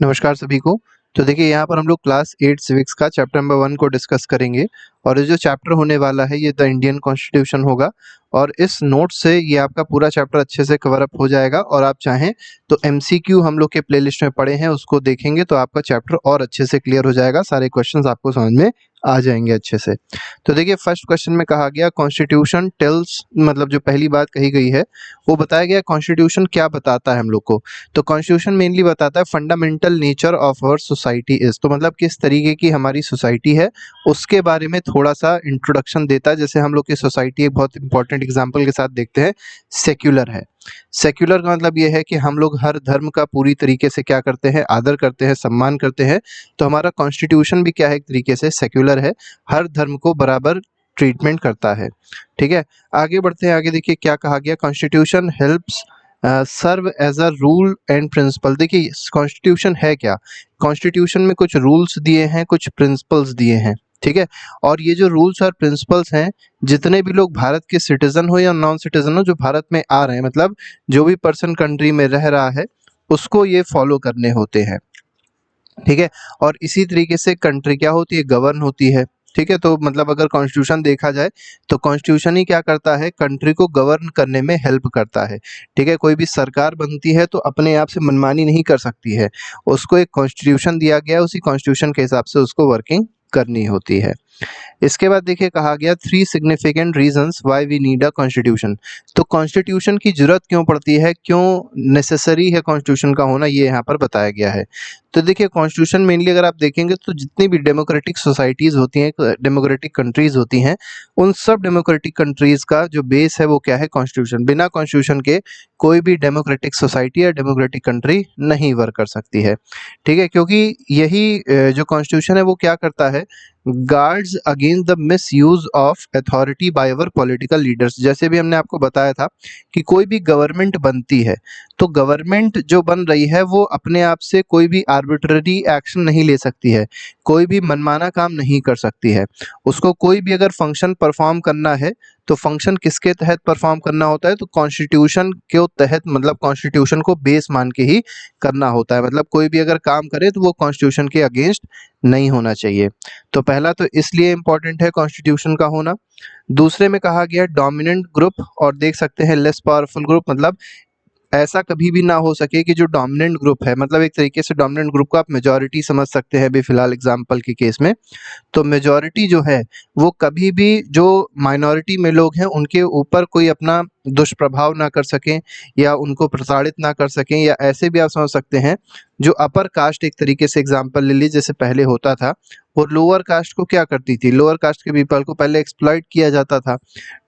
नमस्कार सभी को। तो देखिए यहाँ पर हम लोग क्लास 8 सिविक्स का चैप्टर नंबर 1 को डिस्कस करेंगे और ये जो चैप्टर होने वाला है ये द इंडियन कॉन्स्टिट्यूशन होगा और इस नोट से ये आपका पूरा चैप्टर अच्छे से कवर अप हो जाएगा और आप चाहें तो एमसीक्यू हम लोग के प्लेलिस्ट में पड़े हैं उसको देखेंगे तो आपका चैप्टर और अच्छे से क्लियर हो जाएगा, सारे क्वेश्चंस आपको समझ में आ जाएंगे अच्छे से। तो देखिए फर्स्ट क्वेश्चन में कहा गया कॉन्स्टिट्यूशन टेल्स, मतलब जो पहली बात कही गई है वो बताया गया कॉन्स्टिट्यूशन क्या बताता है हम लोग को। तो कॉन्स्टिट्यूशन मेनली बताता है fundamental nature of our society is, तो मतलब किस तरीके की हमारी सोसाइटी है उसके बारे में थोड़ा सा इंट्रोडक्शन देता है। जैसे हम लोग की सोसाइटी एक बहुत इंपॉर्टेंट एग्जांपल के साथ देखते हैं, सेक्युलर है। सेक्युलर का मतलब ये है कि हम लोग हर धर्म का पूरी तरीके से क्या करते हैं, आदर करते हैं, सम्मान करते हैं। तो हमारा कॉन्स्टिट्यूशन भी क्या है, एक तरीके से सेक्युलर है, हर धर्म को बराबर ट्रीटमेंट करता है। ठीक है, आगे बढ़ते हैं। आगे देखिए क्या कहा गया, constitution helps serve as a rule and principle. देखिए कॉन्स्टिट्यूशन है क्या, कॉन्स्टिट्यूशन में कुछ रूल्स दिए हैं, कुछ प्रिंसिपल्स दिए हैं। ठीक है, और ये जो रूल्स और प्रिंसिपल्स हैं, जितने भी लोग भारत के सिटीजन हो या नॉन सिटीजन हो जो भारत में आ रहे हैं, मतलब जो भी पर्सन कंट्री में रह रहा है उसको ये फॉलो करने होते हैं। ठीक है, और इसी तरीके से कंट्री क्या होती है, गवर्न होती है। ठीक है, तो मतलब अगर कॉन्स्टिट्यूशन देखा जाए तो कॉन्स्टिट्यूशन ही क्या करता है, कंट्री को गवर्न करने में हेल्प करता है। ठीक है, कोई भी सरकार बनती है तो अपने आप से मनमानी नहीं कर सकती है, उसको एक कॉन्स्टिट्यूशन दिया गया है, उसी कॉन्स्टिट्यूशन के हिसाब से उसको वर्किंग करनी होती है। इसके बाद देखिए कहा गया 3 significant reasons why we need a constitution. तो कॉन्स्टिट्यूशन की जरूरत क्यों पड़ती है, क्यों नेसेसरी है कॉन्स्टिट्यूशन का होना, ये यहाँ पर बताया गया है। तो देखिए कॉन्स्टिट्यूशन मेनली अगर आप देखेंगे तो जितनी भी डेमोक्रेटिक सोसाइटीज होती हैं, डेमोक्रेटिक कंट्रीज होती हैं, उन सब डेमोक्रेटिक कंट्रीज का जो बेस है वो क्या है, कॉन्स्टिट्यूशन। बिना कॉन्स्टिट्यूशन के कोई भी डेमोक्रेटिक सोसाइटी या डेमोक्रेटिक कंट्री नहीं वर्क कर सकती है। ठीक है, क्योंकि यही जो कॉन्स्टिट्यूशन है वो क्या करता है, guards against the miss use of authority by our political leaders. जैसे भी हमने आपको बताया था कि कोई भी गवर्नमेंट बनती है तो गवर्नमेंट जो बन रही है वो अपने आप से कोई भी आर्बिट्ररी एक्शन नहीं ले सकती है, कोई भी मनमाना काम नहीं कर सकती है। उसको कोई भी अगर फंक्शन परफॉर्म करना है तो फंक्शन किसके तहत परफॉर्म करना होता है, तो कॉन्स्टिट्यूशन के तहत, मतलब कॉन्स्टिट्यूशन को बेस मान के ही करना होता है। मतलब कोई भी अगर काम करे तो वो कॉन्स्टिट्यूशन के अगेंस्ट नहीं होना चाहिए। तो पहला तो इसलिए इंपॉर्टेंट है कॉन्स्टिट्यूशन का होना। दूसरे में कहा गया डोमिनेंट ग्रुप और देख सकते हैं लेस पावरफुल ग्रुप, मतलब ऐसा कभी भी ना हो सके कि जो डोमिनेंट ग्रुप है, मतलब एक तरीके से डोमिनेंट ग्रुप को आप मेजॉरिटी समझ सकते हैं अभी फिलहाल एग्जांपल के केस में। तो मेजॉरिटी जो है वो कभी भी जो माइनॉरिटी में लोग हैं उनके ऊपर कोई अपना दुष्प्रभाव ना कर सकें या उनको प्रताड़ित ना कर सकें, या ऐसे भी आप समझ सकते हैं जो अपर कास्ट, एक तरीके से एग्जांपल ले लीजिए जैसे पहले होता था, वो लोअर कास्ट को क्या करती थी, लोअर कास्ट के पीपल को पहले एक्सप्लॉइट किया जाता था।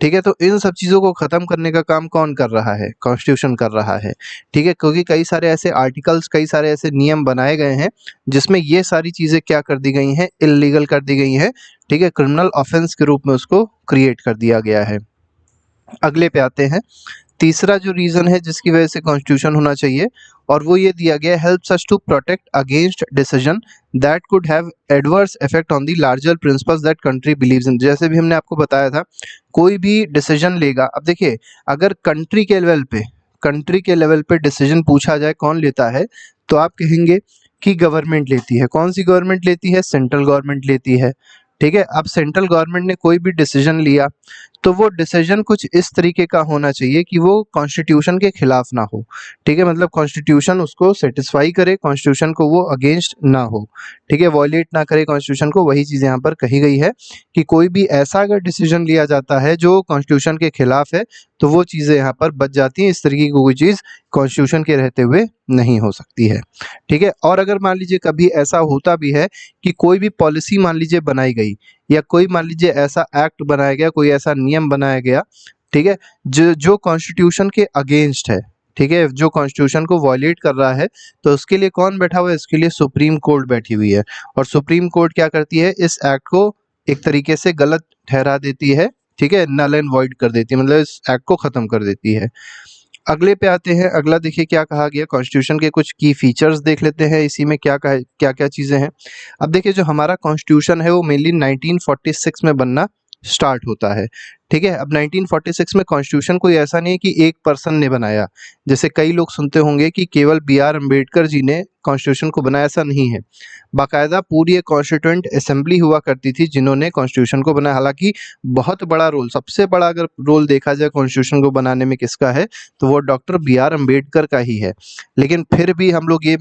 ठीक है, तो इन सब चीज़ों को ख़त्म करने का काम कौन कर रहा है, कॉन्स्टिट्यूशन कर रहा है। ठीक है, क्योंकि कई सारे ऐसे आर्टिकल्स, कई सारे ऐसे नियम बनाए गए हैं जिसमें ये सारी चीज़ें क्या कर दी गई हैं, इल्लीगल कर दी गई हैं। ठीक है, क्रिमिनल ऑफेंस के रूप में उसको क्रिएट कर दिया गया है। अगले पे आते हैं, तीसरा जो रीजन है जिसकी वजह से कॉन्स्टिट्यूशन होना चाहिए, और वो ये दिया गया, helps us to protect against decision that could have adverse effect on the larger principles that country believes in. जैसे भी हमने आपको बताया था, कोई भी डिसीजन लेगा, अब देखिए अगर कंट्री के लेवल पे डिसीजन पूछा जाए कौन लेता है, तो आप कहेंगे कि गवर्नमेंट लेती है। कौन सी गवर्नमेंट लेती है, सेंट्रल गवर्नमेंट लेती है। ठीक है, अब सेंट्रल गवर्नमेंट ने कोई भी डिसीजन लिया तो वो डिसीजन कुछ इस तरीके का होना चाहिए कि वो कॉन्स्टिट्यूशन के खिलाफ ना हो। ठीक है, मतलब कॉन्स्टिट्यूशन उसको सेटिस्फाई करे, कॉन्स्टिट्यूशन को वो अगेंस्ट ना हो। ठीक है, वॉयलेट ना करे कॉन्स्टिट्यूशन को। वही चीज़ यहाँ पर कही गई है कि कोई भी ऐसा अगर डिसीजन लिया जाता है जो कॉन्स्टिट्यूशन के खिलाफ है तो वो चीज़ें यहाँ पर बच जाती हैं। इस तरीके की कोई चीज़ कॉन्स्टिट्यूशन के रहते हुए नहीं हो सकती है। ठीक है, और अगर मान लीजिए कभी ऐसा होता भी है कि कोई भी पॉलिसी मान लीजिए बनाई गई, या कोई मान लीजिए ऐसा एक्ट बनाया गया, कोई ऐसा नियम बनाया गया, ठीक है, जो जो कॉन्स्टिट्यूशन के अगेंस्ट है, ठीक है, जो कॉन्स्टिट्यूशन को वॉयलेट कर रहा है, तो उसके लिए कौन बैठा हुआ है, इसके लिए सुप्रीम कोर्ट बैठी हुई है। और सुप्रीम कोर्ट क्या करती है, इस एक्ट को एक तरीके से गलत ठहरा देती है। ठीक है, नल एंड वॉइड कर देती है, मतलब इस एक्ट को खत्म कर देती है। अगले पे आते हैं, अगला देखिए क्या कहा गया, कॉन्स्टिट्यूशन के कुछ की फीचर्स देख लेते हैं, इसी में क्या क्या क्या चीज़ें हैं। अब देखिए जो हमारा कॉन्स्टिट्यूशन है वो मेनली 1946 में बनना स्टार्ट होता है। ठीक है। अब 1946 में कॉन्स्टिट्यूशन कोई ऐसा नहीं है कि एक पर्सन ने बनाया, जैसे कई लोग सुनते होंगे कि केवल बी आर अम्बेडकर जी ने कॉन्स्टिट्यूशन को बनाया, ऐसा नहीं है। बाकायदा पूरी एक कॉन्स्टिट्यूएंट असेंबली हुआ करती थी जिन्होंने कॉन्स्टिट्यूशन को बनाया। हालांकि बहुत बड़ा रोल, सबसे बड़ा अगर रोल देखा जाए कॉन्स्टिट्यूशन को बनाने में किसका है, तो वो डॉक्टर बी आर अम्बेडकर का ही है। लेकिन फिर भी हम लोग ये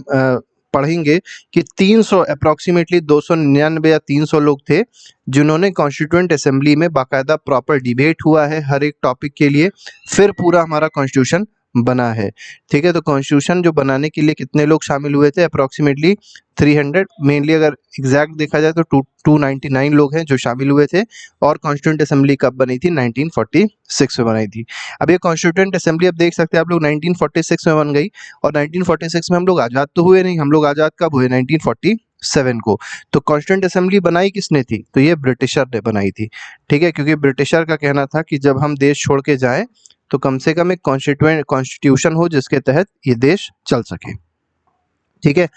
पढ़ेंगे कि 300 अप्रॉक्सीमेटली 299 या 300 लोग थे जिन्होंने कॉन्स्टिट्यूएंट असेंबली में बाकायदा प्रॉपर डिबेट हुआ है हर एक टॉपिक के लिए, फिर पूरा हमारा कॉन्स्टिट्यूशन बना है। ठीक है, तो कॉन्स्टिट्यूशन जो बनाने के लिए कितने लोग शामिल हुए थे, अप्रॉक्सीमेटली 300, मेनली अगर एग्जैक्ट देखा जाए तो 299 लोग हैं जो शामिल हुए थे। और कॉन्स्टिट्यूएंट असेंबली कब बनी थी, 1946 में बनाई थी। अब ये कॉन्स्टिट्यूएंट असेंबली अब देख सकते हैं आप लोग 1946 में बन गई, और 1946 में हम लोग आज़ाद तो हुए नहीं, हम लोग आज़ाद कब हुए, 1947 को। तो कॉन्स्टिट्यूएंट असेंबली बनाई किसने थी, तो ये ब्रिटिशर ने बनाई थी। ठीक है, क्योंकि ब्रिटिशर का कहना था कि जब हम देश छोड़ के जाएं तो कम से कम एक कॉन्स्टिट्यूशन हो जिसके तहत ये देश चल सके। ठीक है,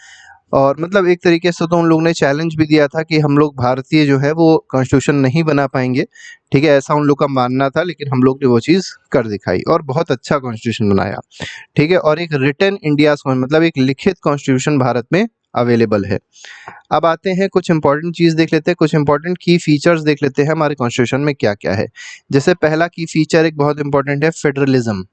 और मतलब एक तरीके से तो उन लोगों ने चैलेंज भी दिया था कि हम लोग भारतीय जो है वो कॉन्स्टिट्यूशन नहीं बना पाएंगे। ठीक है, ऐसा उन लोग का मानना था, लेकिन हम लोग ने वो चीज़ कर दिखाई और बहुत अच्छा कॉन्स्टिट्यूशन बनाया। ठीक है, और एक रिटन इंडिया मतलब एक लिखित कॉन्स्टिट्यूशन भारत में अवेलेबल है। अब आते हैं कुछ इंपॉर्टेंट चीज़ देख लेते हैं, कुछ इंपॉर्टेंट की फीचर्स देख लेते हैं हमारे कॉन्स्टिट्यूशन में क्या क्या है। जैसे पहला की फीचर एक बहुत इंपॉर्टेंट है, फेडरलिज्म।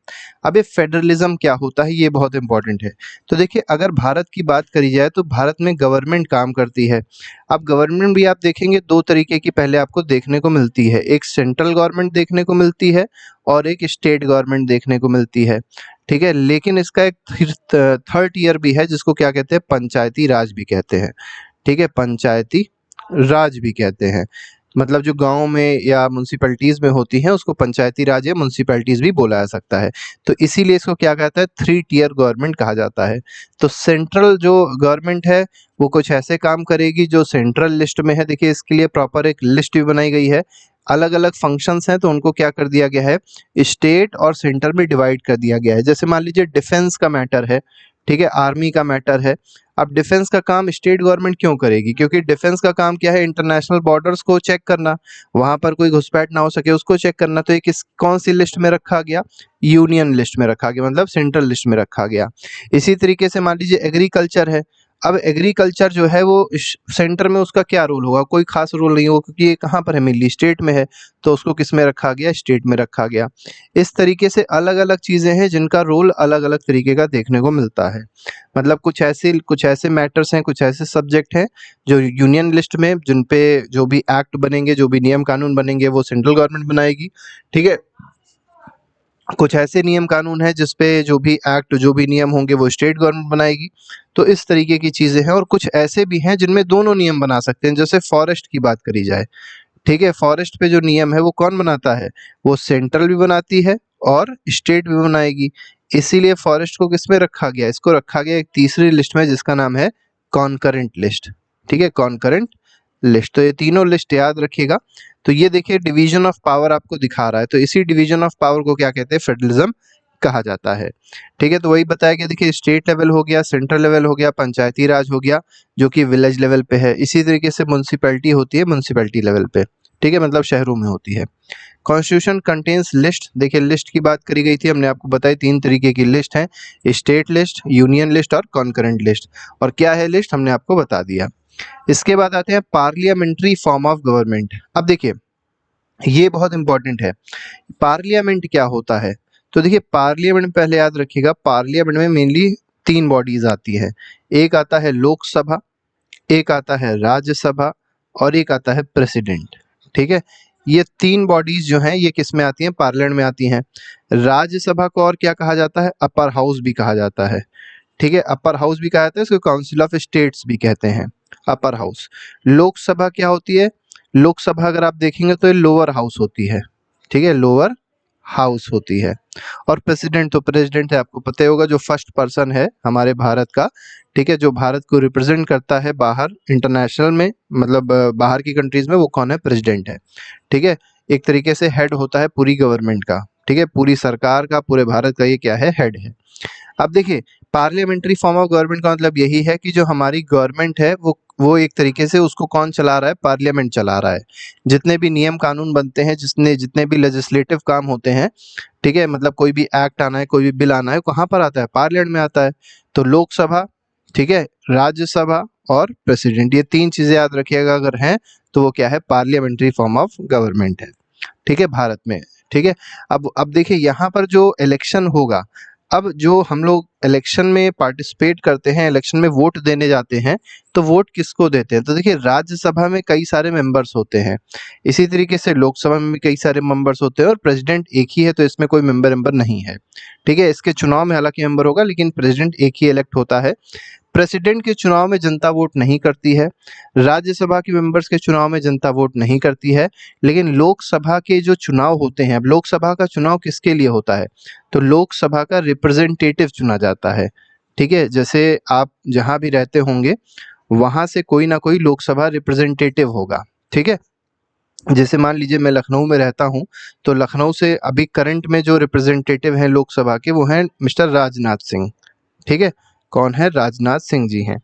अब ये फेडरलिज्म क्या होता है, ये बहुत इंपॉर्टेंट है। तो देखिए, अगर भारत की बात करी जाए तो भारत में गवर्नमेंट काम करती है। अब गवर्नमेंट भी आप देखेंगे दो तरीके की पहले आपको देखने को मिलती है, एक सेंट्रल गवर्नमेंट देखने को मिलती है और एक स्टेट गवर्नमेंट देखने को मिलती है। ठीक है, लेकिन इसका एक थर्ड ईयर भी है जिसको क्या कहते हैं, पंचायती राज भी कहते हैं। ठीक है, पंचायती राज भी कहते हैं, मतलब जो गांव में या म्यूनसिपैलिटीज़ में होती हैं उसको पंचायती राज या म्यूनसिपैलिटीज़ भी बोला जा सकता है। तो इसीलिए इसको क्या कहता है, 3 टियर गवर्नमेंट कहा जाता है। तो सेंट्रल जो गवर्नमेंट है वो कुछ ऐसे काम करेगी जो सेंट्रल लिस्ट में है। देखिए, इसके लिए प्रॉपर एक लिस्ट भी बनाई गई है, अलग अलग फंक्शंस हैं तो उनको क्या कर दिया गया है, स्टेट और सेंटर में डिवाइड कर दिया गया है। जैसे मान लीजिए डिफेंस का मैटर है, ठीक है, आर्मी का मैटर है। अब डिफेंस का काम स्टेट गवर्नमेंट क्यों करेगी, क्योंकि डिफेंस का काम क्या है, इंटरनेशनल बॉर्डर्स को चेक करना, वहां पर कोई घुसपैठ ना हो सके उसको चेक करना। तो ये किस कौन सी लिस्ट में रखा गया, यूनियन लिस्ट में रखा गया, मतलब सेंट्रल लिस्ट में रखा गया। इसी तरीके से मान लीजिए एग्रीकल्चर है। अब एग्रीकल्चर जो है वो सेंटर में उसका क्या रोल होगा, कोई खास रोल नहीं होगा, क्योंकि ये कहाँ पर है, मेनली स्टेट में है, तो उसको किस में रखा गया, स्टेट में रखा गया। इस तरीके से अलग अलग चीज़ें हैं जिनका रोल अलग अलग तरीके का देखने को मिलता है। मतलब कुछ ऐसे मैटर्स हैं, कुछ ऐसे सब्जेक्ट हैं जो यूनियन लिस्ट में, जिन पे जो भी एक्ट बनेंगे, जो भी नियम कानून बनेंगे वो सेंट्रल गवर्नमेंट बनाएगी। ठीक है, कुछ ऐसे नियम कानून हैं जिसपे जो भी एक्ट, जो भी नियम होंगे वो स्टेट गवर्नमेंट बनाएगी। तो इस तरीके की चीज़ें हैं, और कुछ ऐसे भी हैं जिनमें दोनों नियम बना सकते हैं। जैसे फॉरेस्ट की बात करी जाए, ठीक है, फॉरेस्ट पे जो नियम है वो कौन बनाता है, वो सेंट्रल भी बनाती है और स्टेट भी बनाएगी। इसीलिए फॉरेस्ट को किस में रखा गया, इसको रखा गया एक तीसरी लिस्ट में जिसका नाम है कॉन्करेंट लिस्ट। ठीक है, कॉन्करेंट लिस्ट। तो ये तीनों लिस्ट याद रखिएगा। तो ये देखिए डिवीजन ऑफ पावर आपको दिखा रहा है, तो इसी डिवीजन ऑफ पावर को क्या कहते हैं, फेडरलिज्म कहा जाता है। ठीक है, तो वही बताया कि देखिए स्टेट लेवल हो गया, सेंट्रल लेवल हो गया, पंचायती राज हो गया जो कि विलेज लेवल पे है। इसी तरीके से म्यूनसिपैलिटी होती है म्यूनसिपैलिटी लेवल पे, ठीक है, मतलब शहरों में होती है। Constitution contains list. देखिए लिस्ट की बात करी गई थी, हमने आपको बताई 3 तरीके की लिस्ट है, स्टेट लिस्ट, यूनियन लिस्ट और कॉन्करेंट लिस्ट। और क्या है लिस्ट हमने आपको बता दिया। इसके बाद आते हैं पार्लियामेंट्री फॉर्म ऑफ गवर्नमेंट। अब देखिए ये बहुत इंपॉर्टेंट है, पार्लियामेंट क्या होता है। तो देखिए पार्लियामेंट पहले याद रखिएगा, पार्लियामेंट में मेनली 3 बॉडीज आती है। एक आता है लोकसभा, एक आता है राज्यसभा और एक आता है प्रेसिडेंट। ठीक है, ये 3 बॉडीज जो हैं ये किस में आती हैं, पार्लियामेंट में आती हैं। राज्यसभा को और क्या कहा जाता है, अपर हाउस भी कहा जाता है। ठीक है, अपर हाउस भी कहा जाता है, इसको काउंसिल ऑफ स्टेट्स भी कहते हैं, अपर हाउस। लोकसभा क्या होती है, लोकसभा अगर आप देखेंगे तो ये लोअर हाउस होती है। ठीक है, लोअर हाउस होती है। और प्रेसिडेंट, तो प्रेसिडेंट है, आपको पता ही होगा, जो फर्स्ट पर्सन है हमारे भारत का। ठीक है, जो भारत को रिप्रेजेंट करता है बाहर इंटरनेशनल में, मतलब बाहर की कंट्रीज में, वो कौन है, प्रेसिडेंट है। ठीक है, एक तरीके से हेड होता है पूरी गवर्नमेंट का। ठीक है, पूरी सरकार का, पूरे भारत का ये क्या है, हेड है। अब देखिए पार्लियामेंट्री फॉर्म ऑफ गवर्नमेंट का मतलब यही है कि जो हमारी गवर्नमेंट है वो वो एक तरीके से उसको कौन चला रहा है, पार्लियामेंट चला रहा है। जितने भी नियम कानून बनते हैं, जितने भी लेजिस्लेटिव काम होते हैं, ठीक है, मतलब कोई भी एक्ट आना है, कोई भी बिल आना है, कहाँ पर आता है, पार्लियामेंट में आता है। तो लोकसभा, ठीक है, राज्यसभा और प्रेसिडेंट, ये तीन चीजें याद रखिएगा अगर हैं तो वो क्या है, पार्लियामेंट्री फॉर्म ऑफ गवर्नमेंट है, ठीक है, भारत में। ठीक है, अब देखिए यहाँ पर जो इलेक्शन होगा, अब जो हम लोग इलेक्शन में पार्टिसिपेट करते हैं, इलेक्शन में वोट देने जाते हैं, तो वोट किसको देते हैं, तो देखिए राज्यसभा में कई सारे मेंबर्स होते हैं, इसी तरीके से लोकसभा में भी कई सारे मेंबर्स होते हैं, और प्रेसिडेंट एक ही है, तो इसमें कोई मेंबर नहीं है। ठीक है, इसके चुनाव में हालांकि मेंबर होगा, लेकिन प्रेसिडेंट एक ही इलेक्ट होता है। प्रेसिडेंट के चुनाव में जनता वोट नहीं करती है, राज्यसभा के मेंबर्स के चुनाव में जनता वोट नहीं करती है, लेकिन लोकसभा के जो चुनाव होते हैं, अब लोकसभा का चुनाव किसके लिए होता है, तो लोकसभा का रिप्रेजेंटेटिव चुना जाता है। ठीक है, जैसे आप जहां भी रहते होंगे वहां से कोई ना कोई लोकसभा रिप्रेजेंटेटिव होगा। ठीक है, जैसे मान लीजिए मैं लखनऊ में रहता हूं, तो लखनऊ से अभी करंट में जो रिप्रेजेंटेटिव हैं लोकसभा के, वो हैं मिस्टर राजनाथ सिंह। ठीक है, कौन है, राजनाथ सिंह जी हैं।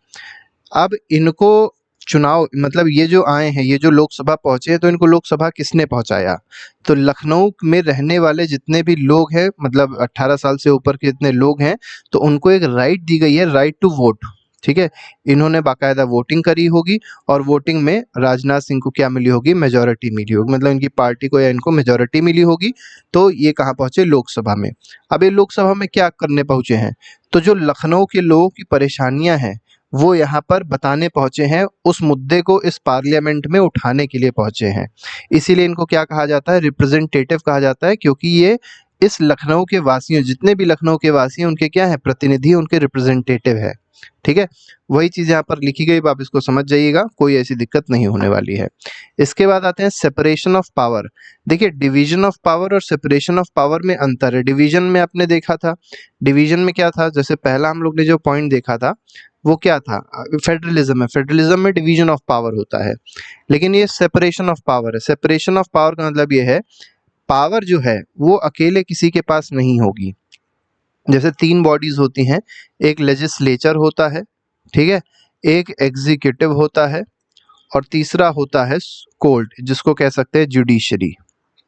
अब इनको चुनाव, मतलब ये जो आए हैं, ये जो लोकसभा पहुंचे हैं, तो इनको लोकसभा किसने पहुंचाया, तो लखनऊ में रहने वाले जितने भी लोग हैं, मतलब 18 साल से ऊपर के जितने लोग हैं, तो उनको एक राइट दी गई है, राइट टू वोट। ठीक है, इन्होंने बाकायदा वोटिंग करी होगी, और वोटिंग में राजनाथ सिंह को क्या मिली होगी, मेजोरिटी मिली होगी, मतलब इनकी पार्टी को या इनको मेजोरिटी मिली होगी। तो ये कहाँ पहुंचे, लोकसभा में। अब ये लोकसभा में क्या करने पहुंचे हैं, तो जो लखनऊ के लोगों की परेशानियां हैं वो यहाँ पर बताने पहुंचे हैं, उस मुद्दे को इस पार्लियामेंट में उठाने के लिए पहुंचे हैं। इसीलिए इनको क्या कहा जाता है, रिप्रेजेंटेटिव कहा जाता है, क्योंकि ये इस लखनऊ के वासियों, जितने भी लखनऊ के वासी हैं, उनके क्या है, प्रतिनिधि, उनके रिप्रेजेंटेटिव है। ठीक है, वही चीज यहाँ पर लिखी गई, आप इसको समझ जाइएगा, कोई ऐसी दिक्कत नहीं होने वाली है। इसके बाद आते हैं सेपरेशन ऑफ पावर। देखिए डिवीजन ऑफ पावर और सेपरेशन ऑफ पावर में अंतर है। डिवीजन में आपने देखा था, डिवीजन में क्या था, जैसे पहला हम लोग ने जो पॉइंट देखा था वो क्या था, फेडरलिज्म है, फेडरलिज्म में डिवीजन ऑफ पावर होता है, लेकिन ये सेपरेशन ऑफ पावर है। सेपरेशन ऑफ पावर का मतलब ये है, पावर जो है वो अकेले किसी के पास नहीं होगी। जैसे तीन बॉडीज होती हैं, एक लेजिस्लेचर होता है, ठीक है, एक एग्जीक्यूटिव होता है, और तीसरा होता है कोर्ट, जिसको कह सकते हैं जुडिशरी।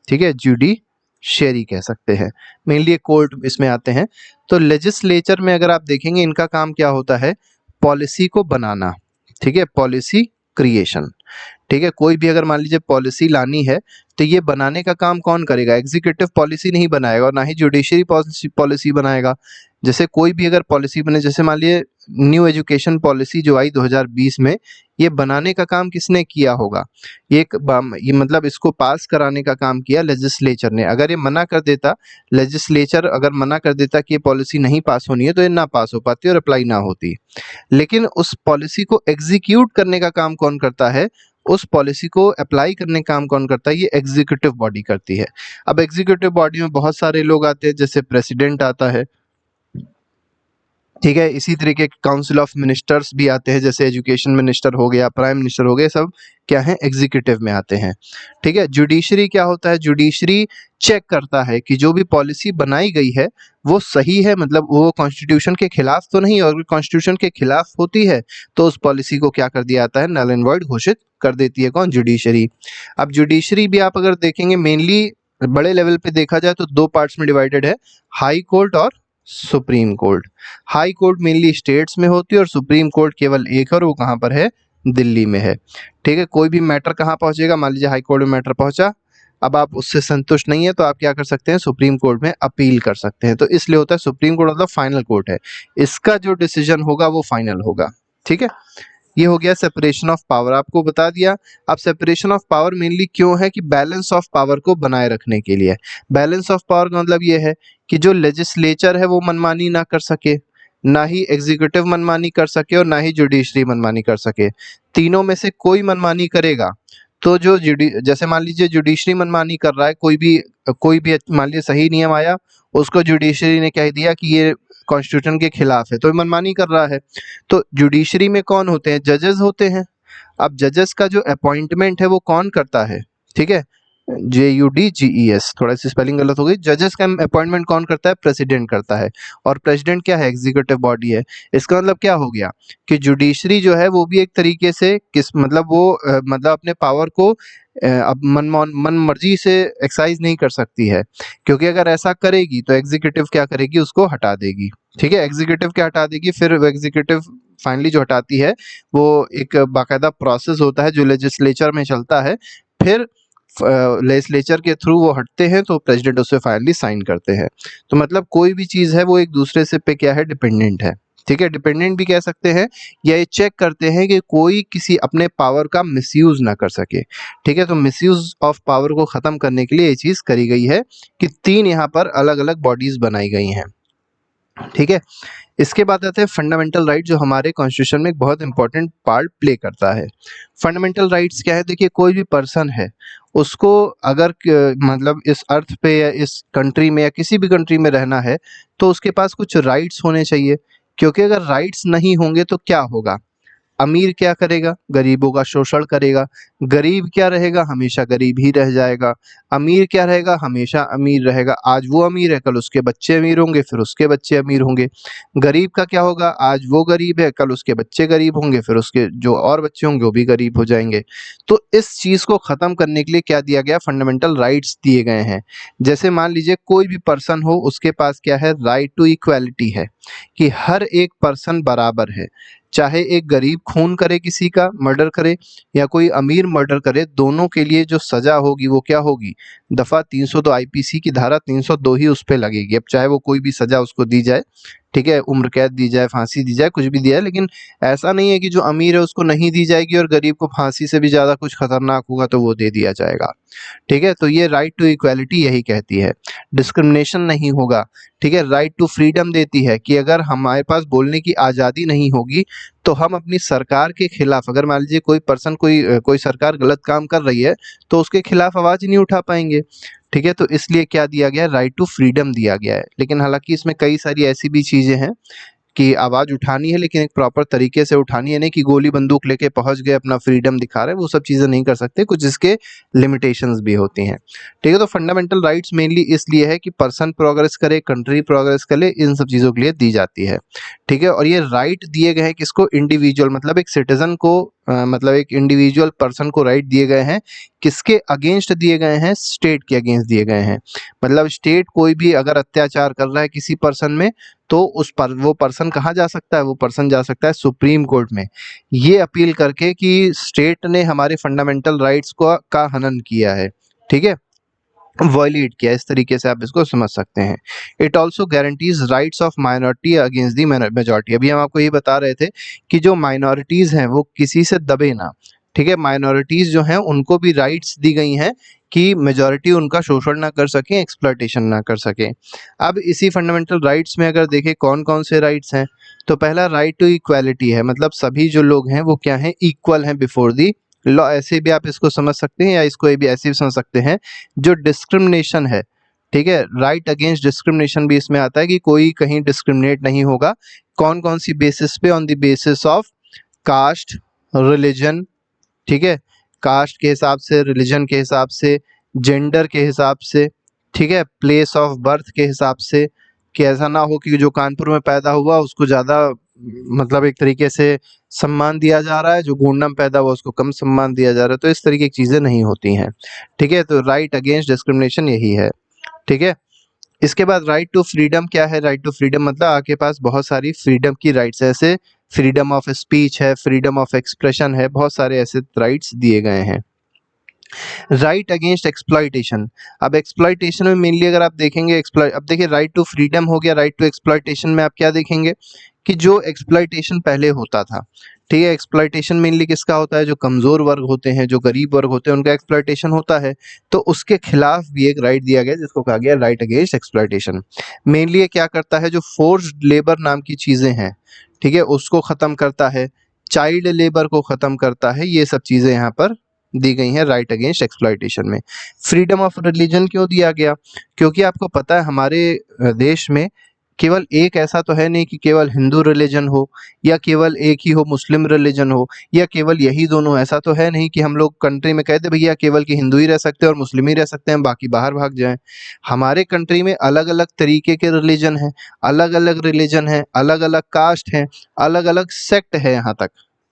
ठीक है, जुडिशरी कह सकते हैं, मेनली कोर्ट इसमें आते हैं। तो लेजिस्लेचर में अगर आप देखेंगे, इनका काम क्या होता है, पॉलिसी को बनाना। ठीक है, पॉलिसी क्रिएशन। ठीक है, कोई भी अगर मान लीजिए पॉलिसी लानी है, तो ये बनाने का काम कौन करेगा, एग्जीक्यूटिव पॉलिसी नहीं बनाएगा, और ना ही जुडिशरी पॉलिसी बनाएगा। जैसे कोई भी अगर पॉलिसी बने, जैसे मान लीजिए न्यू एजुकेशन पॉलिसी जो आई 2020 में, ये बनाने का काम किसने किया होगा, ये मतलब इसको पास कराने का काम किया लेजिस्लेचर ने। अगर ये मना कर देता, लेजिस्लेचर अगर मना कर देता कि ये पॉलिसी नहीं पास होनी है, तो ये ना पास हो पाती और अप्लाई ना होती। लेकिन उस पॉलिसी को एग्जीक्यूट करने का काम कौन करता है, उस पॉलिसी को अप्लाई करने का काम कौन करता है, ये एग्जीक्यूटिव बॉडी करती है। अब एग्जीक्यूटिव बॉडी में बहुत सारे लोग आते हैं, जैसे प्रेसिडेंट आता है, ठीक है, इसी तरीके के काउंसिल ऑफ मिनिस्टर्स भी आते हैं, जैसे एजुकेशन मिनिस्टर हो गया, प्राइम मिनिस्टर हो गए, सब क्या है, एग्जीक्यूटिव में आते हैं। ठीक है, जुडिशरी क्या होता है, जुडिशरी चेक करता है कि जो भी पॉलिसी बनाई गई है वो सही है, मतलब वो कॉन्स्टिट्यूशन के खिलाफ तो नहीं, और कॉन्स्टिट्यूशन के खिलाफ होती है तो उस पॉलिसी को क्या कर दिया जाता है, नल एंड वॉइड घोषित कर देती है कौन, जुडिशरी। अब जुडिशरी भी आप अगर देखेंगे, मेनली बड़े लेवल पे देखा जाए तो दो पार्ट्स में डिवाइडेड है, हाई कोर्ट और supreme court. High court mainly states में होती है, और सुप्रीम कोर्ट केवल एक है, और वो कहाँ पर है, दिल्ली में है। ठीक है, कोई भी मैटर कहाँ पहुंचेगा, मान लीजिए हाई कोर्ट में मैटर पहुंचा, अब आप उससे संतुष्ट नहीं है, तो आप क्या कर सकते हैं, सुप्रीम कोर्ट में अपील कर सकते हैं। तो इसलिए होता है सुप्रीम कोर्ट मतलब फाइनल कोर्ट है, इसका जो डिसीजन होगा वो फाइनल होगा। ठीक है, ये हो गया सेपरेशन ऑफ पावर, आपको बता दिया। अब सेपरेशन ऑफ पावर मेनली क्यों है, कि बैलेंस ऑफ पावर को बनाए रखने के लिए। बैलेंस ऑफ पावर का मतलब ये है कि जो लेजिस्लेचर है वो मनमानी ना कर सके, ना ही एग्जीक्यूटिव मनमानी कर सके, और ना ही जुडिशरी मनमानी कर सके। तीनों में से कोई मनमानी करेगा तो जो जैसे मान लीजिए जुडिशरी मनमानी कर रहा है, कोई भी मान लीजिए सही नियम आया, उसको जुडिशरी ने कह दिया कि ये कॉन्स्टिट्यूशन के खिलाफ है, तो ये मनमानी कर रहा है। तो जुडिशरी में कौन होते हैं, जजेस होते हैं। अब जजेस का जो अपॉइंटमेंट है वो कौन करता है, ठीक है, JUDGES, थोड़ा सी स्पेलिंग गलत हो गई। जजेस का अपॉइंटमेंट कौन करता है? प्रेसिडेंट करता है। और प्रेसिडेंट क्या है? एग्जीक्यूटिव बॉडी है। इसका मतलब क्या हो गया कि जुडिशरी जो है वो भी एक तरीके से किस मतलब वो मतलब अपने पावर को अब मन मर्जी से एक्सरसाइज नहीं कर सकती है, क्योंकि अगर ऐसा करेगी तो एग्जीक्यूटिव क्या करेगी? उसको हटा देगी। ठीक है, एग्जीक्यूटिव क्या हटा देगी? फिर एग्जीक्यूटिव फाइनली जो हटाती है वो एक बाकायदा प्रोसेस होता है जो लेजिस्लेचर में चलता है, फिर लेजिस्लेचर के थ्रू वो हटते हैं तो प्रेसिडेंट उस पे फाइनली साइन करते हैं। तो मतलब कोई भी चीज़ है वो एक दूसरे से पे क्या है? डिपेंडेंट है। ठीक है, डिपेंडेंट भी कह सकते हैं, या ये चेक करते हैं कि कोई किसी अपने पावर का मिसयूज ना कर सके। ठीक है, तो मिसयूज ऑफ पावर को खत्म करने के लिए ये चीज़ करी गई है कि 3 यहाँ पर अलग अलग बॉडीज बनाई गई हैं। ठीक है, इसके बाद आते हैं फंडामेंटल राइट, जो हमारे कॉन्स्टिट्यूशन में एक बहुत इंपॉर्टेंट पार्ट प्ले करता है। फंडामेंटल राइट्स क्या है? देखिए, कोई भी पर्सन है उसको अगर मतलब इस अर्थ पे या इस कंट्री में या किसी भी कंट्री में रहना है तो उसके पास कुछ राइट्स होने चाहिए, क्योंकि अगर राइट्स नहीं होंगे तो क्या होगा? अमीर क्या करेगा? गरीबों का शोषण करेगा। गरीब क्या रहेगा? हमेशा गरीब ही रह जाएगा। अमीर क्या रहेगा? हमेशा अमीर रहेगा। आज वो अमीर है, कल उसके बच्चे अमीर होंगे, फिर उसके बच्चे अमीर होंगे। गरीब का क्या होगा? आज वो गरीब है, कल उसके बच्चे गरीब होंगे, फिर उसके जो और बच्चे होंगे वो भी गरीब हो जाएंगे। तो इस चीज़ को ख़त्म करने के लिए क्या दिया गया? फंडामेंटल राइट्स दिए गए हैं। जैसे मान लीजिए कोई भी पर्सन हो, उसके पास क्या है? राइट टू इक्वालिटी है, कि हर एक पर्सन बराबर है। चाहे एक गरीब खून करे, किसी का मर्डर करे, या कोई अमीर मर्डर करे, दोनों के लिए जो सजा होगी वो क्या होगी? दफ़ा 302 आईपीसी की धारा 302 ही उस पे लगेगी। अब चाहे वो कोई भी सजा उसको दी जाए, ठीक है, उम्र कैद दी जाए, फांसी दी जाए, कुछ भी दिया है, लेकिन ऐसा नहीं है कि जो अमीर है उसको नहीं दी जाएगी और गरीब को फांसी से भी ज़्यादा कुछ खतरनाक होगा तो वो दे दिया जाएगा। ठीक है, तो ये राइट टू इक्वालिटी यही कहती है। डिस्क्रिमिनेशन नहीं होगा। ठीक है, राइट टू फ्रीडम देती है कि अगर हमारे पास बोलने की आज़ादी नहीं होगी तो हम अपनी सरकार के खिलाफ, अगर मान लीजिए कोई पर्सन कोई सरकार गलत काम कर रही है तो उसके खिलाफ आवाज़ ही नहीं उठा पाएंगे। ठीक है, तो इसलिए क्या दिया गया है? राइट टू फ्रीडम दिया गया है। लेकिन हालांकि इसमें कई सारी ऐसी भी चीज़ें हैं कि आवाज़ उठानी है, लेकिन एक प्रॉपर तरीके से उठानी है, नहीं कि गोली बंदूक लेके पहुंच गए अपना फ्रीडम दिखा रहे हैं, वो सब चीज़ें नहीं कर सकते, कुछ इसके लिमिटेशंस भी होती हैं। ठीक है, तो फंडामेंटल राइट्स मेनली इसलिए है कि पर्सन प्रोग्रेस करे, कंट्री प्रोग्रेस करे, इन सब चीज़ों के लिए दी जाती है। ठीक है, और ये राइट दिए गए हैं किसको? इंडिविजुअल, मतलब एक सिटीजन को, मतलब एक इंडिविजुअल पर्सन को राइट दिए गए हैं। किसके अगेंस्ट दिए गए हैं? स्टेट के अगेंस्ट दिए गए हैं। मतलब स्टेट कोई भी अगर अत्याचार कर रहा है किसी पर्सन में, तो उस पर वो पर्सन कहाँ जा सकता है? वो पर्सन जा सकता है सुप्रीम कोर्ट में, ये अपील करके कि स्टेट ने हमारे फंडामेंटल राइट्स को का हनन किया है। ठीक है, वॉयलेट किया, इस तरीके से आप इसको समझ सकते हैं। It also guarantees rights of minority against the majority. अभी हम आपको ये बता रहे थे कि जो माइनॉरिटीज हैं वो किसी से दबे ना। ठीक है, माइनॉरिटीज जो हैं उनको भी राइट्स दी गई हैं कि मेजॉरिटी उनका शोषण ना कर सकें, एक्सप्लॉयटेशन ना कर सकें। अब इसी फंडामेंटल राइट्स में अगर देखें कौन कौन से राइट्स हैं, तो पहला राइट टू इक्वालिटी है, मतलब सभी जो लोग हैं वो क्या हैं? इक्वल हैं बिफोर दी लॉ। ऐसे भी आप इसको समझ सकते हैं, या इसको ये भी ऐसे भी समझ सकते हैं। जो डिस्क्रिमिनेशन है, ठीक है, राइट अगेंस्ट डिस्क्रिमिनेशन भी इसमें आता है कि कोई कहीं डिस्क्रिमिनेट नहीं होगा। कौन कौन सी बेसिस पे? On the basis of caste, religion. ठीक है, कास्ट के हिसाब से, रिलीजन के हिसाब से, जेंडर के हिसाब से, ठीक है, प्लेस ऑफ बर्थ के हिसाब से, कि ऐसा ना हो कि जो कानपुर में पैदा हुआ उसको ज़्यादा मतलब एक तरीके से सम्मान दिया जा रहा है, जो गोंडा में पैदा हुआ उसको कम सम्मान दिया जा रहा है, तो इस तरीके की चीज़ें नहीं होती हैं। ठीक है, तो राइट अगेंस्ट डिस्क्रिमिनेशन यही है। ठीक है, इसके बाद राइट टू फ्रीडम क्या है? राइट टू फ्रीडम मतलब आपके पास बहुत सारी फ्रीडम की राइट्स है, ऐसे फ्रीडम ऑफ स्पीच है, फ्रीडम ऑफ एक्सप्रेशन है, बहुत सारे ऐसे राइट्स दिए गए हैं। Right against exploitation. अब एक्सप्लॉयटेशन में मेनली अगर आप देखेंगे अब देखिए, राइट टू फ्रीडम हो गया, राइट टू एक्सप्लॉयटेशन में आप क्या देखेंगे कि जो एक्सप्लॉयटेशन पहले होता था, ठीक है, एक्सप्लॉयटेशन मेनली किसका होता है? जो कमज़ोर वर्ग होते हैं, जो गरीब वर्ग होते हैं, उनका एक्सप्लॉयटेशन होता है, तो उसके खिलाफ भी एक राइट दिया गया जिसको कहा गया राइट अगेंस्ट एक्सप्लॉयटेशन। मेनली ये क्या करता है? जो फोर्स्ड लेबर नाम की चीज़ें हैं, ठीक है, उसको ख़त्म करता है, चाइल्ड लेबर को ख़त्म करता है, ये सब चीज़ें यहाँ पर दी गई हैं राइट अगेंस्ट एक्सप्लॉयटेशन में। फ्रीडम ऑफ रिलीजन क्यों दिया गया? क्योंकि आपको पता है हमारे देश में केवल एक ऐसा तो है नहीं कि केवल हिंदू रिलीजन हो या केवल एक ही हो मुस्लिम रिलीजन हो या केवल यही दोनों। ऐसा तो है नहीं कि हम लोग कंट्री में कहते भैया केवल कि हिंदू ही रह सकते हैं और मुस्लिम ही रह सकते हैं, बाकी बाहर भाग जाएं। हमारे कंट्री में अलग अलग तरीके के रिलीजन हैं, अलग अलग रिलीजन हैं, अलग अलग कास्ट हैं, अलग अलग सेक्ट है यहाँ तक।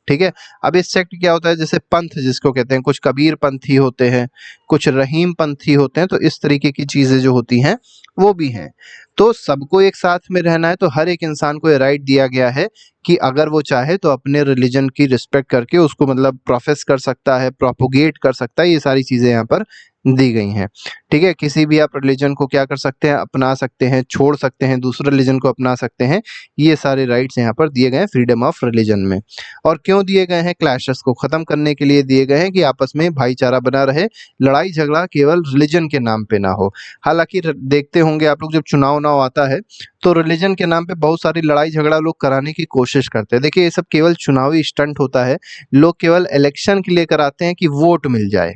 ठीक है, अब इस सेक्ट क्या होता है, जैसे पंथ जिसको कहते हैं, कुछ कबीर पंथी होते हैं, कुछ रहीम पंथी होते हैं, तो इस तरीके की चीजें जो होती हैं वो भी हैं। तो सबको एक साथ में रहना है, तो हर एक इंसान को ये राइट दिया गया है कि अगर वो चाहे तो अपने रिलीजन की रिस्पेक्ट करके उसको मतलब प्रोफेस कर सकता है, प्रोपोगेट कर सकता है, ये सारी चीजें यहाँ पर दी गई हैं। ठीक है, किसी भी आप रिलीजन को क्या कर सकते हैं, अपना सकते हैं, छोड़ सकते हैं, दूसरे रिलीजन को अपना सकते हैं, ये सारे राइट्स यहाँ पर दिए गए हैं फ्रीडम ऑफ रिलीजन में। और क्यों दिए गए हैं, क्लैशेस को खत्म करने के लिए दिए गए हैं कि आपस में भाईचारा बना रहे, लड़ाई झगड़ा केवल रिलीजन के नाम पे ना हो। हालांकि देखते होंगे आप लोग, जब चुनाव उनाव आता है तो रिलीजन के नाम पे बहुत सारी लड़ाई झगड़ा लोग कराने की कोशिश करते हैं। देखिए ये सब केवल चुनावी स्टंट होता है, लोग केवल इलेक्शन के लिए कराते हैं कि वोट मिल जाए।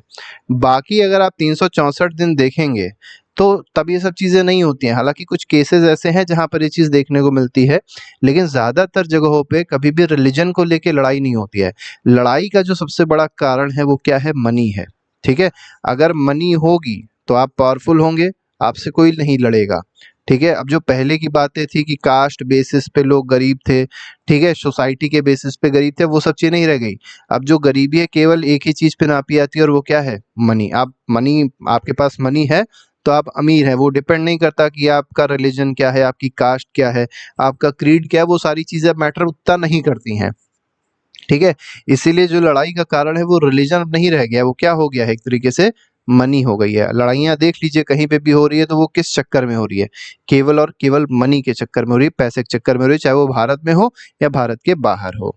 बाकी अगर आप 364 दिन देखेंगे तो तब ये सब चीज़ें नहीं होती हैं। हालांकि कुछ केसेस ऐसे हैं जहां पर ये चीज़ देखने को मिलती है, लेकिन ज़्यादातर जगहों पे कभी भी रिलीजन को लेके लड़ाई नहीं होती है। लड़ाई का जो सबसे बड़ा कारण है वो क्या है, मनी है। ठीक है, अगर मनी होगी तो आप पावरफुल होंगे, आपसे कोई नहीं लड़ेगा। ठीक है, अब जो पहले की बातें थी कि कास्ट बेसिस पे लोग गरीब थे, ठीक है, सोसाइटी के बेसिस पे गरीब थे, वो सब चीज़ नहीं रह गई। अब जो गरीबी है केवल एक ही चीज़ पे नापी जाती है और वो क्या है, मनी। आप मनी, आपके पास मनी है तो आप अमीर हैं। वो डिपेंड नहीं करता कि आपका रिलीजन क्या है, आपकी कास्ट क्या है, आपका क्रीड क्या है, वो सारी चीज़ें मैटर उतना नहीं करती हैं। ठीक है, इसीलिए जो लड़ाई का कारण है वो रिलीजन अब नहीं रह गया, वो क्या हो गया है, एक तरीके से मनी हो गई है। लड़ाइयाँ देख लीजिए कहीं पे भी हो रही है तो वो किस चक्कर में हो रही है, केवल और केवल मनी के चक्कर में हो रही है, पैसे के चक्कर में हो रही है, चाहे वो भारत में हो या भारत के बाहर हो।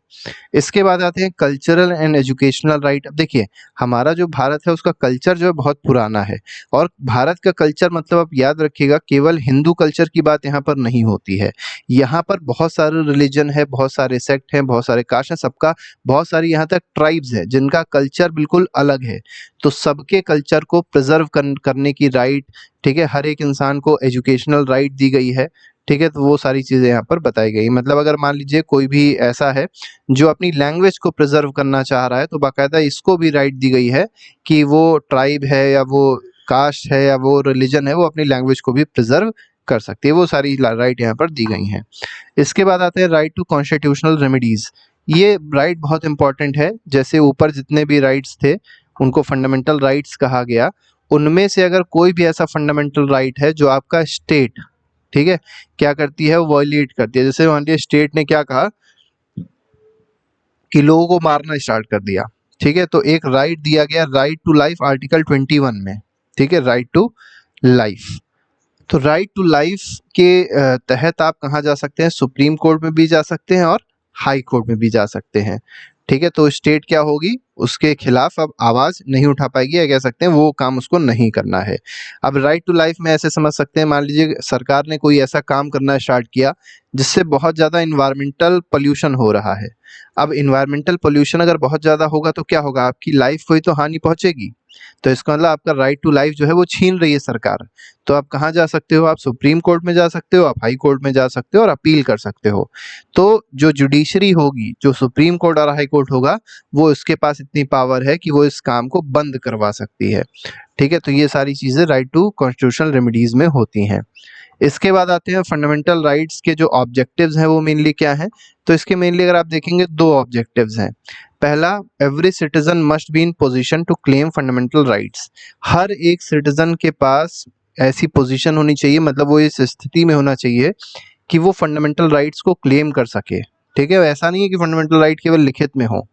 इसके बाद आते हैं कल्चरल एंड एजुकेशनल राइट। अब देखिए हमारा जो भारत है उसका कल्चर जो है बहुत पुराना है, और भारत का कल्चर मतलब आप याद रखिएगा केवल हिंदू कल्चर की बात यहाँ पर नहीं होती है। यहाँ पर बहुत सारे रिलीजन है, बहुत सारे सेक्ट हैं, बहुत सारे कास्ट हैं, सबका बहुत सारी यहाँ तक ट्राइब्स है जिनका कल्चर बिल्कुल अलग है। तो सबके कल्चर को प्रिजर्व करने की राइट, ठीक है, हर एक इंसान को एजुकेशनल राइट दी गई है। ठीक है, तो वो सारी चीज़ें यहाँ पर बताई गई। मतलब अगर मान लीजिए कोई भी ऐसा है जो अपनी लैंग्वेज को प्रिजर्व करना चाह रहा है तो बाकायदा इसको भी राइट दी गई है कि वो ट्राइब है या वो कास्ट है या वो रिलीजन है, वो अपनी लैंग्वेज को भी प्रिजर्व कर सकती है। वो सारी राइट यहाँ पर दी गई हैं। इसके बाद आते हैं राइट टू कॉन्स्टिट्यूशनल रेमेडीज। ये राइट बहुत इंपॉर्टेंट है। जैसे ऊपर जितने भी राइट्स थे उनको फंडामेंटल राइट्स कहा गया, उनमें से अगर कोई भी ऐसा फंडामेंटल राइट है जो आपका स्टेट, ठीक है, क्या करती है, वो वॉयलेट करती है। जैसे मान लीजिए स्टेट ने क्या कहा कि लोगों को मारना स्टार्ट कर दिया, ठीक है, तो एक राइट दिया गया, राइट टू लाइफ, आर्टिकल 21 में। ठीक है, राइट टू लाइफ। तो राइट टू लाइफ के तहत आप कहाँ जा सकते हैं, सुप्रीम कोर्ट में भी जा सकते हैं और हाई कोर्ट में भी जा सकते हैं। ठीक है, तो स्टेट क्या होगी, उसके खिलाफ अब आवाज नहीं उठा पाएगी, या कह सकते हैं वो काम उसको नहीं करना है। अब राइट टू लाइफ में ऐसे समझ सकते हैं, मान लीजिए सरकार ने कोई ऐसा काम करना स्टार्ट किया जिससे बहुत ज़्यादा इन्वायरमेंटल पोल्यूशन हो रहा है। अब इन्वायरमेंटल पोल्यूशन अगर बहुत ज़्यादा होगा तो क्या होगा, आपकी लाइफ को ही तो हानि पहुंचेगी। तो इसका मतलब आपका राइट टू लाइफ जो है वो छीन रही है सरकार। तो आप कहाँ जा सकते हो, आप सुप्रीम कोर्ट में जा सकते हो, आप हाई कोर्ट में जा सकते हो और अपील कर सकते हो। तो जो जुडिशरी होगी, जो सुप्रीम कोर्ट और हाई कोर्ट होगा, वो इसके पास इतनी पावर है कि वो इस काम को बंद करवा सकती है। ठीक है, तो ये सारी चीज़ें राइट टू कॉन्स्टिट्यूशनल रेमेडीज में होती हैं। इसके बाद आते हैं फंडामेंटल राइट्स के जो ऑब्जेक्टिव्स हैं वो मेनली क्या हैं। तो इसके मेनली अगर आप देखेंगे दो ऑब्जेक्टिव्स हैं। पहला, every citizen must be in position to claim fundamental rights. हर एक सिटीजन के पास ऐसी पोजीशन होनी चाहिए, मतलब वो इस स्थिति में होना चाहिए कि वो फंडामेंटल राइट्स को क्लेम कर सके। ठीक है, ऐसा नहीं है कि फंडामेंटल राइट केवल लिखित में हो,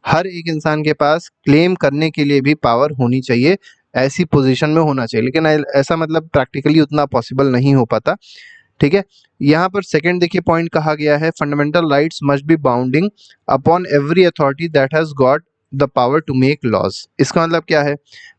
हर एक इंसान के पास क्लेम करने के लिए भी पावर होनी चाहिए, ऐसी पोजीशन में होना चाहिए। लेकिन ऐसा मतलब प्रैक्टिकली उतना पॉसिबल नहीं हो पाता। ठीक है, यहाँ पर सेकंड देखिए पॉइंट कहा गया है, fundamental rights must be bounding upon every authority that has got the power to make laws. इसका मतलब क्या है,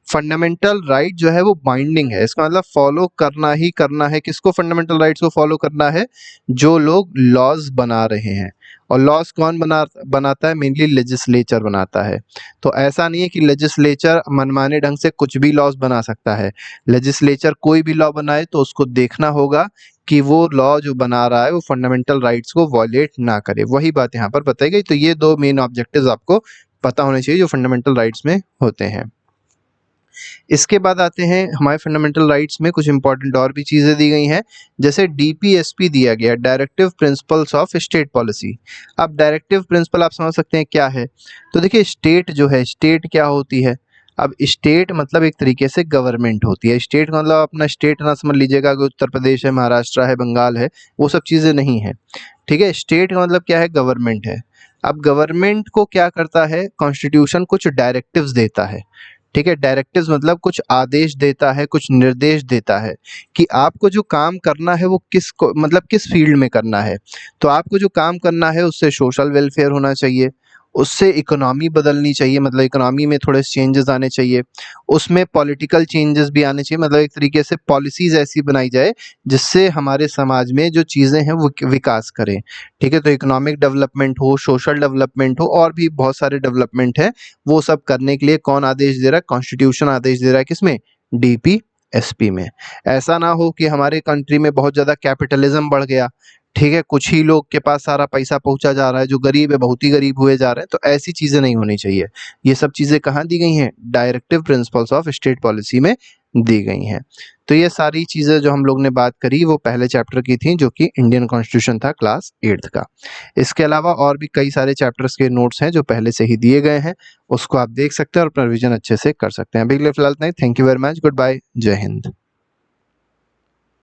फंडामेंटल राइट जो है वो बाइंडिंग है, इसका मतलब फॉलो करना ही करना है। किसको फंडामेंटल राइट्स को फॉलो करना है, जो लोग लॉज बना रहे हैं। और लॉज कौन बनाता है, मेनली लेजिस्लेचर बनाता है। तो ऐसा नहीं है कि लेजिस्लेचर मनमाने ढंग से कुछ भी लॉज बना सकता है। लेजिस्लेचर कोई भी लॉ बनाए तो उसको देखना होगा कि वो लॉ जो बना रहा है वो फंडामेंटल राइट्स को वॉयलेट ना करे। वही बात यहाँ पर बताई गई। तो ये दो मेन ऑब्जेक्टिव्स आपको पता होने चाहिए जो फंडामेंटल राइट्स में होते हैं। इसके बाद आते हैं हमारे फंडामेंटल राइट्स में कुछ इंपॉर्टेंट और भी चीज़ें दी गई हैं, जैसे डीपीएसपी दिया गया, directive principles of state policy. अब डायरेक्टिव प्रिंसिपल आप समझ सकते हैं क्या है। तो देखिए स्टेट जो है, स्टेट क्या होती है, अब स्टेट मतलब एक तरीके से गवर्नमेंट होती है। स्टेट का मतलब अपना स्टेट ना समझ लीजिएगा कि उत्तर प्रदेश है, महाराष्ट्र है, बंगाल है, वो सब चीज़ें नहीं है। ठीक है, स्टेट का मतलब क्या है, गवर्नमेंट है। अब गवर्नमेंट को क्या करता है, कॉन्स्टिट्यूशन कुछ डायरेक्टिव्स देता है। ठीक है, डायरेक्टिव्स मतलब कुछ आदेश देता है, कुछ निर्देश देता है कि आपको जो काम करना है वो मतलब किस फील्ड में करना है। तो आपको जो काम करना है उससे सोशल वेलफेयर होना चाहिए, उससे इकोनॉमी बदलनी चाहिए, मतलब इकोनॉमी में थोड़े चेंजेस आने चाहिए, उसमें पॉलिटिकल चेंजेस भी आने चाहिए, मतलब एक तरीके से पॉलिसीज ऐसी बनाई जाए जिससे हमारे समाज में जो चीज़ें हैं वो विकास करें। ठीक है, तो इकोनॉमिक डेवलपमेंट हो, सोशल डेवलपमेंट हो, और भी बहुत सारे डेवलपमेंट है, वो सब करने के लिए कौन आदेश दे रहा है, कॉन्स्टिट्यूशन आदेश दे रहा है। किसमें, डीपीएसपी में। ऐसा ना हो कि हमारे कंट्री में बहुत ज़्यादा कैपिटलिज्म बढ़ गया, ठीक है, कुछ ही लोग के पास सारा पैसा पहुंचा जा रहा है, जो गरीब है बहुत ही गरीब हुए जा रहे हैं। तो ऐसी चीज़ें नहीं होनी चाहिए। ये सब चीज़ें कहाँ दी गई हैं, directive principles of state policy में दी गई हैं। तो ये सारी चीज़ें जो हम लोग ने बात करी वो पहले चैप्टर की थी, जो कि इंडियन कॉन्स्टिट्यूशन था क्लास 8th का। इसके अलावा और भी कई सारे चैप्टर्स के नोट्स हैं जो पहले से ही दिए गए हैं, उसको आप देख सकते हैं और अपना रिविजन अच्छे से कर सकते हैं। अभी के लिए फिलहाल नहीं, thank you very much, good bye, जय हिंद।